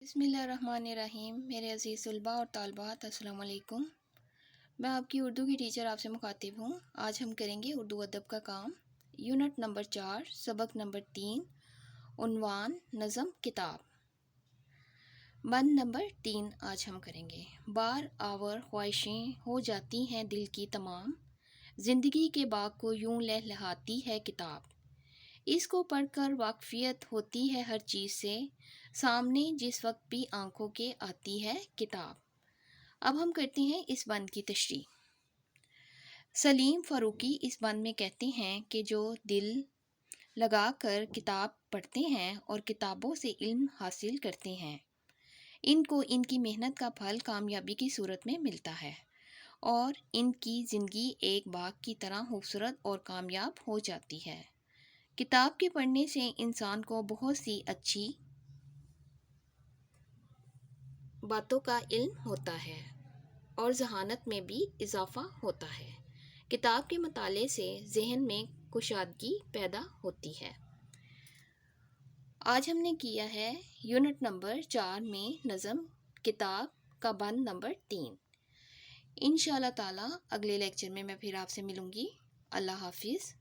بسم اللہ الرحمن الرحیم۔ میرے عزیز طلباء اور طالبات، السلام علیکم۔ میں آپ کی اردو کی ٹیچر آپ سے مخاطب ہوں۔ آج ہم کریں گے اردو ادب کا کام، یونٹ نمبر 4، سبق نمبر 3، عنوان نظم کتاب۔ بند نمبر 3 آج ہم کریں گے۔ بار آور خواہشیں ہو جاتی ہیں دل کی تمام، زندگی کے باغ کو یوں لہلہاتی ہے کتاب۔ اس کو پڑھ کر واقفیت ہوتی ہے ہر چیز سے، سامنے جس وقت بھی آنکھوں کے آتی ہے کتاب۔ اب ہم کرتے ہیں اس بند کی تشریح۔ سلیم فاروقی اس بند میں کہتے ہیں کہ جو دل لگا کر کتاب پڑھتے ہیں اور کتابوں سے علم حاصل کرتے ہیں، ان کو ان کی محنت کا پھل کامیابی کی صورت میں ملتا ہے، اور ان کی زندگی ایک باغ کی طرح خوبصورت اور کامیاب ہو جاتی ہے۔ کتاب کے پڑھنے سے انسان کو بہت سی اچھی باتوں کا علم ہوتا ہے اور ذہانت میں بھی اضافہ ہوتا ہے۔ کتاب کے مطالعے سے ذہن میں کشادگی پیدا ہوتی ہے۔ آج ہم نے کیا ہے یونٹ نمبر 4 میں نظم کتاب کا بند نمبر 3۔ انشاءاللہ تعالی اگلے لیکچر میں پھر آپ سے ملوں گی۔ اللہ حافظ۔